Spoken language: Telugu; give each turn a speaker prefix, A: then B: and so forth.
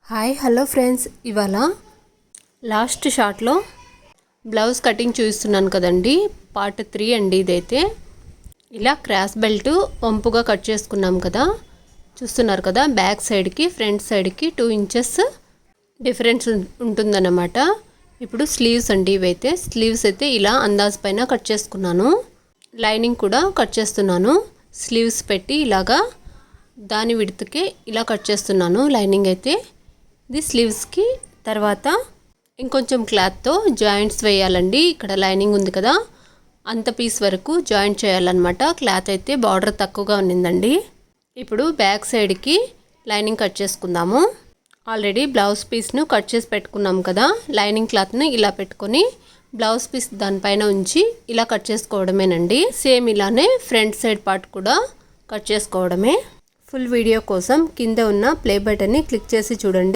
A: హాయ్ హలో ఫ్రెండ్స్, ఇవాళ లాస్ట్ షాట్లో బ్లౌజ్ కటింగ్ చూపిస్తున్నాను కదండి. పార్ట్ 3 అండి ఇదైతే. ఇలా క్రాస్ బెల్ట్ వంపుగా కట్ చేసుకున్నాం కదా, చూస్తున్నారు కదా. బ్యాక్ సైడ్కి ఫ్రంట్ సైడ్కి 2 ఇంచెస్ డిఫరెన్స్ ఉంటుందన్నమాట. ఇప్పుడు స్లీవ్స్ అండి ఇవైతే. స్లీవ్స్ అయితే ఇలా అందాజు పైన కట్ చేసుకున్నాను. లైనింగ్ కూడా కట్ చేస్తున్నాను. స్లీవ్స్ పెట్టి ఇలాగా దాని విడ్త్కి ఇలా కట్ చేస్తున్నాను లైనింగ్ అయితే. ఇది స్లీవ్స్కి. తర్వాత ఇంకొంచెం క్లాత్తో జాయింట్స్ వేయాలండి. ఇక్కడ లైనింగ్ ఉంది కదా, అంత పీస్ వరకు జాయింట్ చేయాలన్నమాట. క్లాత్ అయితే బార్డర్ తక్కువగా ఉన్నిందండి. ఇప్పుడు బ్యాక్ సైడ్కి లైనింగ్ కట్ చేసుకుందాము. ఆల్రెడీ బ్లౌజ్ పీస్ను కట్ చేసి పెట్టుకున్నాం కదా. లైనింగ్ క్లాత్ని ఇలా పెట్టుకొని బ్లౌజ్ పీస్ దానిపైన ఉంచి ఇలా కట్ చేసుకోవడమేనండి. సేమ్ ఇలానే ఫ్రంట్ సైడ్ పార్ట్ కూడా కట్ చేసుకోవడమే. ఫుల్ వీడియో కోసం కింద ఉన్న ప్లే బటన్ని క్లిక్ చేసి చూడండి.